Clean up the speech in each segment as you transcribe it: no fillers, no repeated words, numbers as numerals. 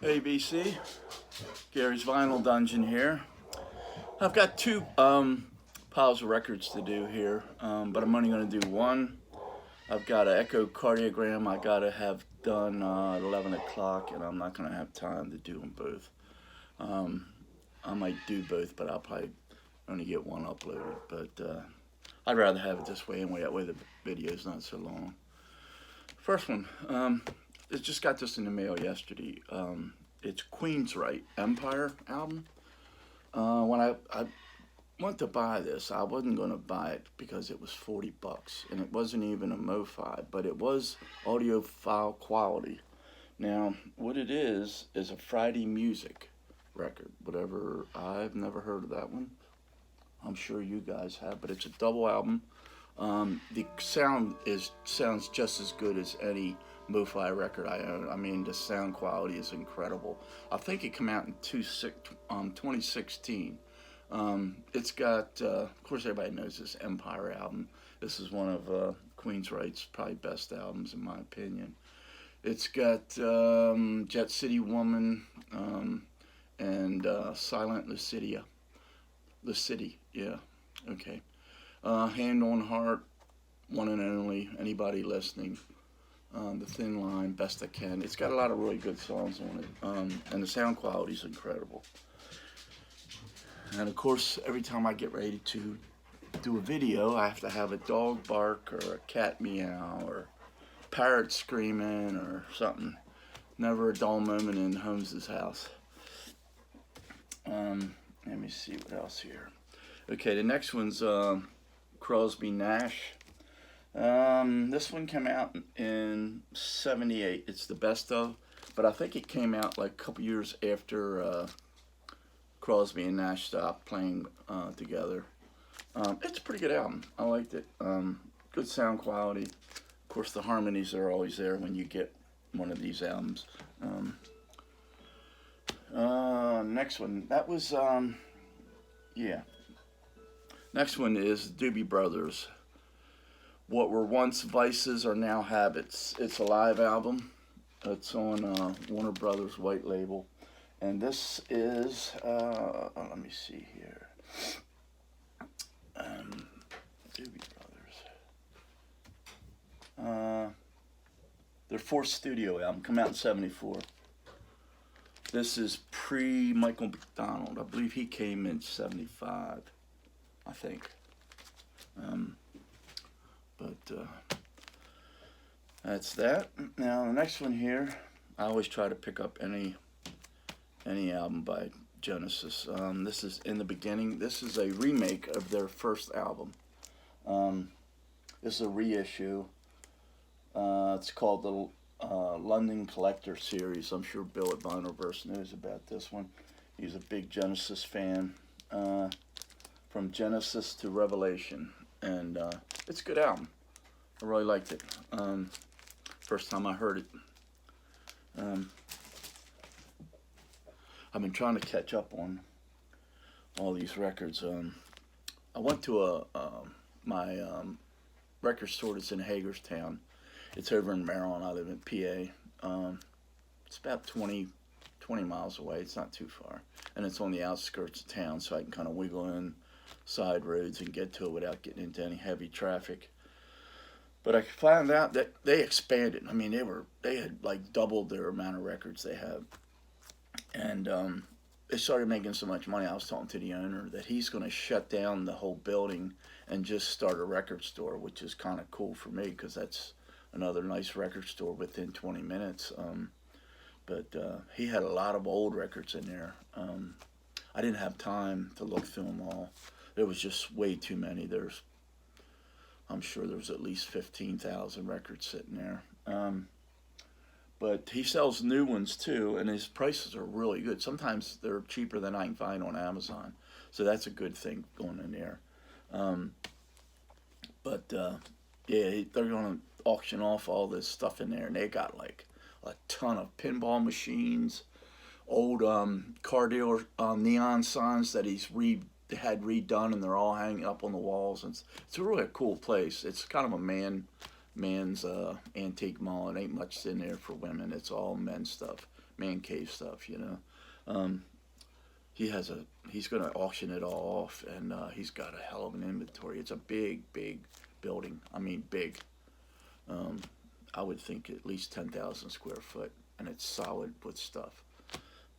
ABC, Gary's Vinyl Dungeon here. I've got two piles of records to do here, but I'm only going to do one. I've got an echocardiogram I got to have done at 11 o'clock, and I'm not going to have time to do them both. Um, I might do both, but I'll probably only get one uploaded. But I'd rather have it this way anyway. That way the video's not so long. First one, I just got this in the mail yesterday. It's Queensryche Empire album. When I went to buy this, I wasn't going to buy it because it was $40, and it wasn't even a MoFi, but it was audiophile quality. Now, what it is a Friday music record. Whatever, I've never heard of that one. I'm sure you guys have, but it's a double album. The sounds just as good as any MoFi record I own. I mean, the sound quality is incredible. I think it came out in 2016. It's got, of course, everybody knows this Empire album. This is one of Queensryche's probably best albums, in my opinion. It's got Jet City Woman and Silent Lucidia. The City, yeah, okay. Hand on Heart, One and Only, Anybody Listening, The Thin Line, Best I Can. It's got a lot of really good songs on it, and the sound quality is incredible. And of course, every time I get ready to do a video, I have to have a dog bark or a cat meow or parrot screaming or something. Never a dull moment in Holmes's house. Let me see what else here. Okay, the next one's Crosby Nash. This one came out in '78. It's the best of, but I think it came out like a couple years after Crosby and Nash stopped playing together. It's a pretty good album. I liked it. Good sound quality. Of course, the harmonies are always there when you get one of these albums. Next one. That was, yeah. Next one is Doobie Brothers. What Were Once Vices Are Now Habits. It's a live album. It's on Warner Brothers white label. And this is, let me see here. Doobie Brothers. Their fourth studio album, come out in '74. This is pre-Michael McDonald. I believe he came in '75, I think. That's that. Now the next one here, I always try to pick up any album by Genesis. This is In the Beginning. This is a remake of their first album. This is a reissue. It's called the London Collector Series. I'm sure Bill at Vinylverse knows about this one. He's a big Genesis fan. From Genesis to Revelation. And it's a good album. I really liked it. First time I heard it. I've been trying to catch up on all these records. I went to my record store that's in Hagerstown. It's over in Maryland. I live in PA. It's about 20 miles away. It's not too far. And it's on the outskirts of town, so I can kind of wiggle in side roads and get to it without getting into any heavy traffic. But I found out that they expanded. I mean, they had like doubled their amount of records they have. And they started making so much money. I was talking to the owner that he's going to shut down the whole building and just start a record store, which is kind of cool for me because that's another nice record store within 20 minutes. But he had a lot of old records in there. I didn't have time to look through them all. There was just way too many. I'm sure there's at least 15,000 records sitting there. But he sells new ones too, and his prices are really good. Sometimes they're cheaper than I can find on Amazon, so that's a good thing going in there. Yeah, they're going to auction off all this stuff in there, and they got like a ton of pinball machines, old car dealer neon signs that he's had redone, and they're all hanging up on the walls. And it's a really cool place. It's kind of a man's antique mall. It ain't much in there for women. It's all men's stuff, man cave stuff, you know. He's going to auction it all off, and he's got a hell of an inventory. It's a big building. I mean, big. I would think at least 10,000 square foot, and it's solid with stuff.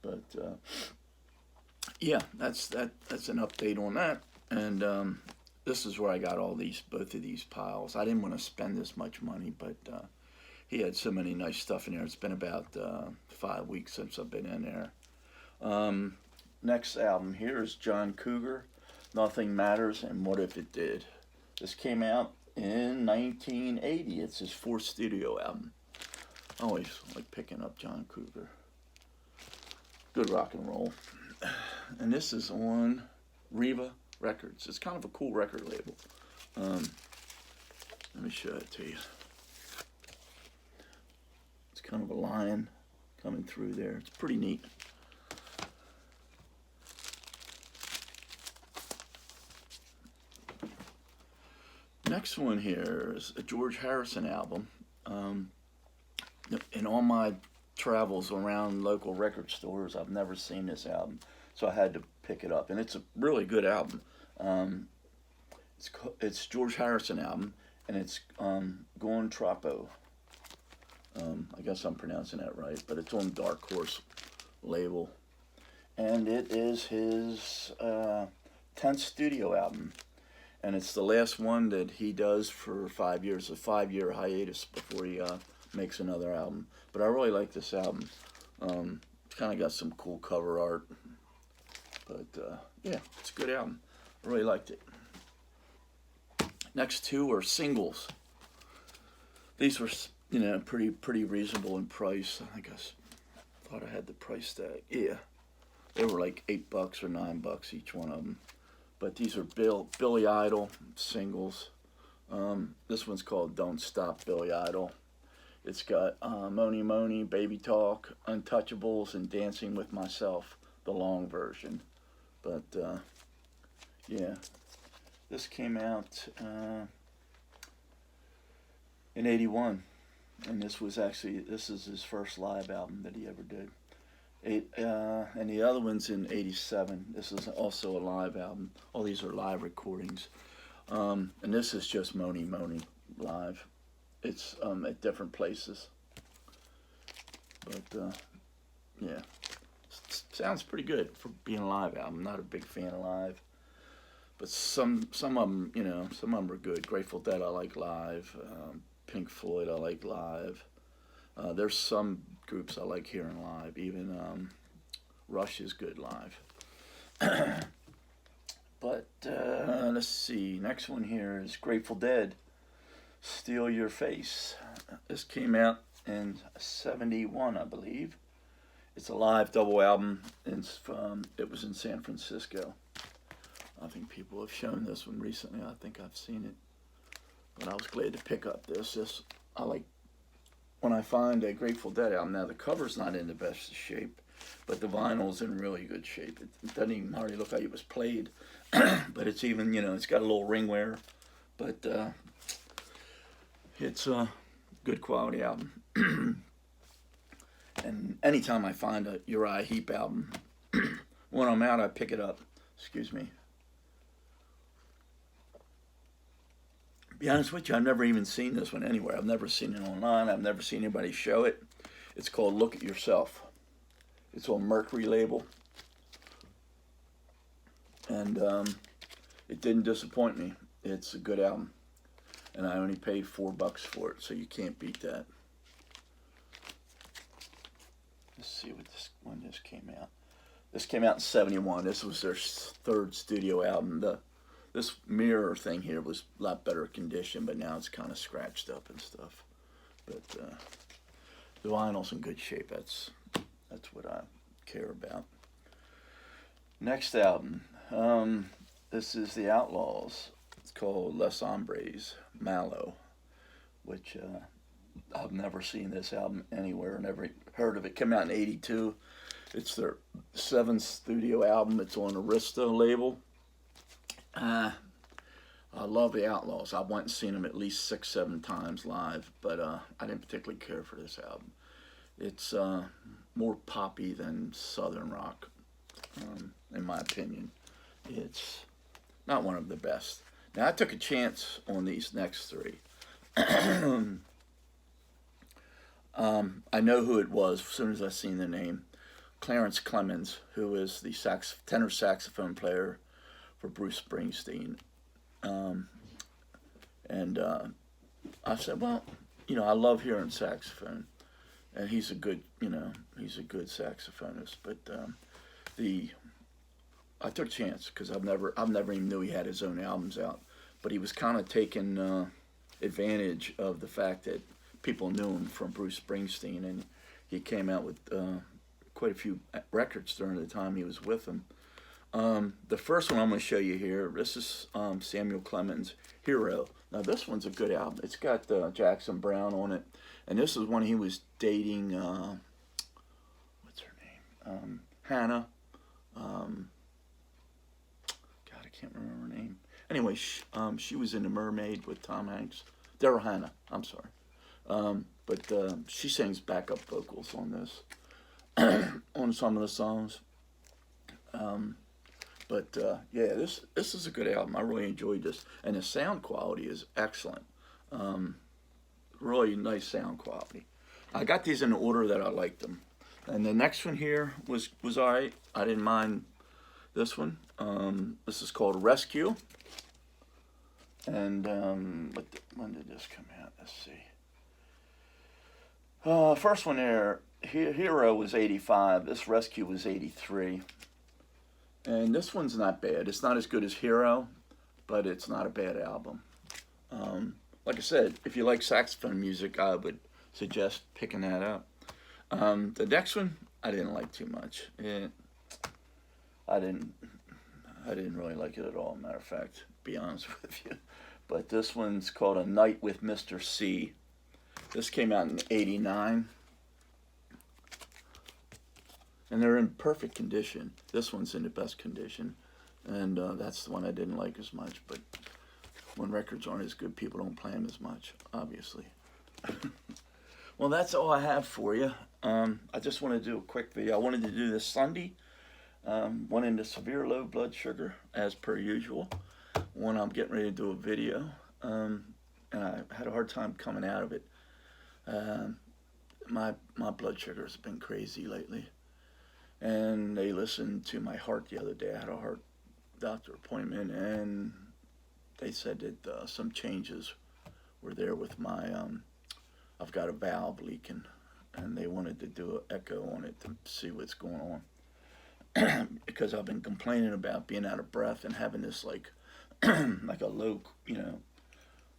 But yeah, that's an update on that. And this is where I got both of these piles. I didn't want to spend this much money, but he had so many nice stuff in there. It's been about 5 weeks since I've been in there. Next album here is John Cougar, Nothing Matters and What If It Did. This came out in 1980. It's his 4th studio album. I always like picking up John Cougar. Good rock and roll. And this is on Riva Records. It's kind of a cool record label. Let me show it to you. It's kind of a line coming through there. It's pretty neat. Next one here is a George Harrison album. In all my travels around local record stores, I've never seen this album, so I had to pick it up. And it's a really good album. It's George Harrison album, and it's Gon Troppo. I guess I'm pronouncing that right, but it's on Dark Horse label. And it is his 10th studio album. And it's the last one that he does for 5 years, a 5-year hiatus before he makes another album. But I really like this album. It's kind of got some cool cover art. But yeah, it's a good album. I really liked it. Next two are singles. These were, you know, pretty reasonable in price. I think I thought I had the price tag. Yeah, they were like $8 or $9 each one of them. But these are Billy Idol singles. This one's called Don't Stop Billy Idol. It's got Mony Mony, Baby Talk, Untouchables, and Dancing with Myself, the long version. But yeah, this came out in '81, and this is his first live album that he ever did. And the other one's in '87. This is also a live album. All these are live recordings. And this is just Mony Mony live. It's at different places. But yeah, sounds pretty good for being a live album. Not a big fan of live. But some of them, you know, some of them are good. Grateful Dead I like live. Pink Floyd I like live. There's some groups I like hearing live. Even Rush is good live. But let's see. Next one here is Grateful Dead, Steal Your Face. This came out in '71, I believe. It's a live double album. It was in San Francisco. I think people have shown this one recently. I think I've seen it. But I was glad to pick up this. I like when I find a Grateful Dead album. Now the cover's not in the best shape, but the vinyl's in really good shape. It doesn't even hardly look like it was played, but it's even, you know, it's got a little ring wear, but it's a good quality album. And anytime I find a Uriah Heep album, when I'm out, I pick it up. Excuse me. Be honest with you, I've never even seen this one anywhere. I've never seen it online. I've never seen anybody show it. It's called Look at Yourself. It's on Mercury label. And it didn't disappoint me. It's a good album. And I only paid $4 for it, so you can't beat that. Let's see when this came out. This came out in '71. This was their 3rd studio album. This mirror thing here was a lot better condition, but now it's kind of scratched up and stuff. But the vinyl's in good shape. That's what I care about. Next album. This is the Outlaws. It's called Les Ombres Mallow, which I've never seen this album anywhere. Never heard of it. Came out in '82. It's their 7th studio album. It's on Arista label. I love the Outlaws. I went and seen them at least 6-7 times live, but I didn't particularly care for this album. It's more poppy than Southern rock, in my opinion. It's not one of the best. Now, I took a chance on these next three. I know who it was as soon as I seen the name. Clarence Clemens, who is the tenor saxophone player for Bruce Springsteen. And I said, well, I love hearing saxophone. And he's a good saxophonist. But I took a chance because I've never even knew he had his own albums out. But he was kind of taking advantage of the fact that people knew him from Bruce Springsteen, and he came out with quite a few records during the time he was with him. The first one I'm going to show you here, this is Samuel Clemens' Hero. Now this one's a good album. It's got Jackson Browne on it, and this is when he was dating, what's her name? Hannah. God, I can't remember her name. Anyway, she was in The Mermaid with Tom Hanks. Daryl Hannah, I'm sorry. But she sings backup vocals on this, on some of the songs. Yeah, this is a good album. I really enjoyed this, and the sound quality is excellent. Really nice sound quality. I got these in the order that I liked them, and the next one here was all right. I didn't mind this one. This is called Rescue, and when did this come out? Let's see. First one there, Hero was 85. This Rescue was 83. And this one's not bad. It's not as good as Hero, but it's not a bad album. Like I said, if you like saxophone music, I would suggest picking that up. The next one, I didn't like too much. I didn't really like it at all, matter of fact, to be honest with you. But this one's called A Night with Mr. C. This came out in '89. And they're in perfect condition. This one's in the best condition. And that's the one I didn't like as much. But when records aren't as good, people don't play them as much, obviously. Well, that's all I have for you. I just want to do a quick video. I wanted to do this Sunday. One into severe low blood sugar, as per usual. One I'm getting ready to do a video. And I had a hard time coming out of it. My blood sugar has been crazy lately. And they listened to my heart the other day. I had a heart doctor appointment, and they said that some changes were there with my, I've got a valve leaking, and they wanted to do an echo on it to see what's going on. Because I've been complaining about being out of breath and having this like a low,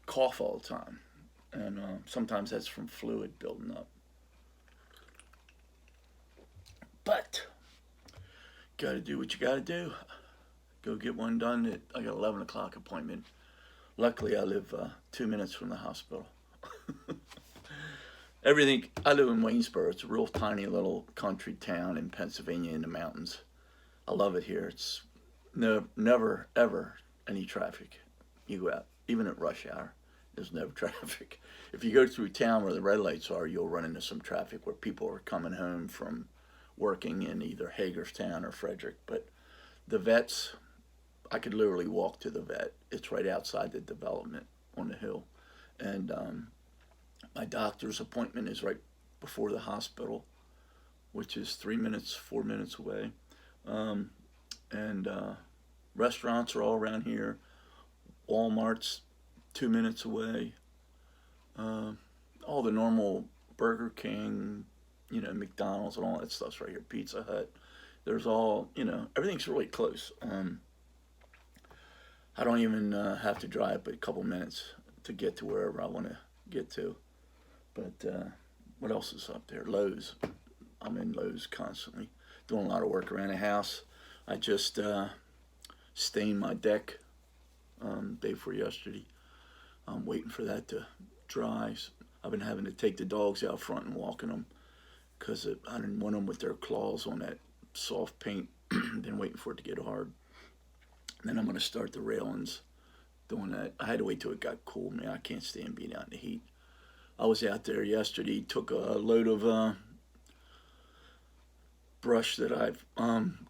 cough all the time. And sometimes that's from fluid building up. But gotta do what you gotta do. Go get one done. I got 11 o'clock appointment. Luckily, I live 2 minutes from the hospital. I live in Waynesboro. It's a real tiny little country town in Pennsylvania in the mountains. I love it here. It's never, ever any traffic. You go out, even at rush hour, there's no traffic. If you go through town where the red lights are, you'll run into some traffic where people are coming home from working in either Hagerstown or Frederick. But the vets, I could literally walk to the vet. It's right outside the development on the hill. And my doctor's appointment is right before the hospital, which is 4 minutes away. And restaurants are all around here. Walmart's 2 minutes away. All the normal Burger King, McDonald's and all that stuff's right here. Pizza Hut. There's all, everything's really close. I don't even have to drive but a couple minutes to get to wherever I want to get to. But what else is up there? Lowe's. I'm in Lowe's constantly, doing a lot of work around the house. I just stained my deck day before yesterday. I'm waiting for that to dry. I've been having to take the dogs out front and walking them because I didn't want them with their claws on that soft paint. Been waiting for it to get hard. And then I'm going to start the railings, doing that. I had to wait till it got cool. Man, I can't stand being out in the heat. I was out there yesterday, took a load of brush that I've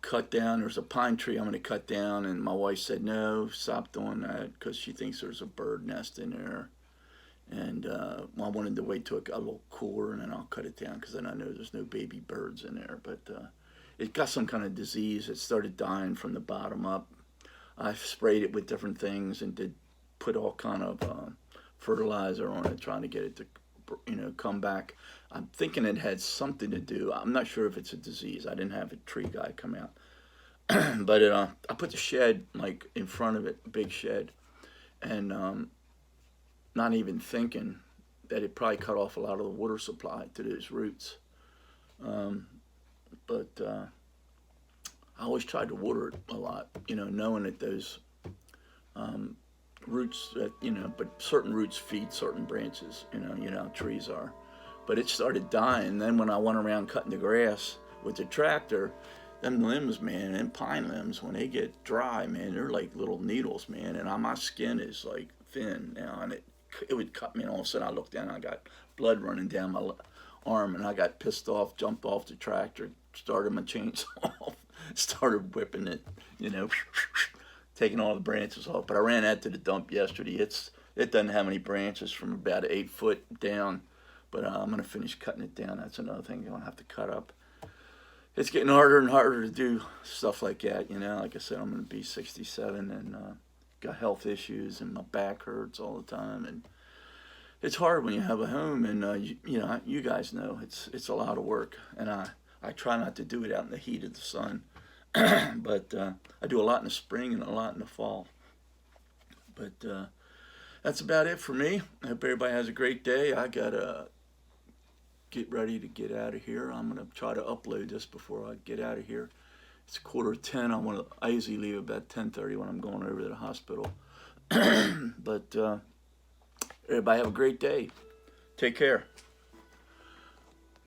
cut down. There's a pine tree I'm going to cut down, and my wife said, no, stop doing that, because she thinks there's a bird nest in there. And I wanted to wait till it got a little cooler, and then I'll cut it down, because then I know there's no baby birds in there. But it got some kind of disease. It started dying from the bottom up. I sprayed it with different things and did put all kind of fertilizer on it, trying to get it to, come back. I'm thinking it had something to do. I'm not sure if it's a disease. I didn't have a tree guy come out. But I put the shed like in front of it, big shed, and not even thinking that it probably cut off a lot of the water supply to those roots. But I always tried to water it a lot, knowing that those roots, that but certain roots feed certain branches, how trees are. But it started dying. Then when I went around cutting the grass with the tractor, them limbs, man, and pine limbs, when they get dry, man, they're like little needles, man. And my skin is like thin now, and it would cut me. And all of a sudden I looked down, and I got blood running down my arm, and I got pissed off, jumped off the tractor, started my chainsaw, started whipping it, taking all the branches off. But I ran that to the dump yesterday. It doesn't have any branches from about 8 foot down. But I'm going to finish cutting it down. That's another thing I'm going to have to cut up. It's getting harder and harder to do stuff like that. Like I said, I'm going to be 67 and got health issues, and my back hurts all the time. And it's hard when you have a home, and you guys know it's a lot of work. And I try not to do it out in the heat of the sun. But I do a lot in the spring and a lot in the fall. But that's about it for me. I hope everybody has a great day. I got to get ready to get out of here. I'm going to try to upload this before I get out of here. It's 9:45. I usually leave about 10:30 when I'm going over to the hospital. But everybody have a great day. Take care.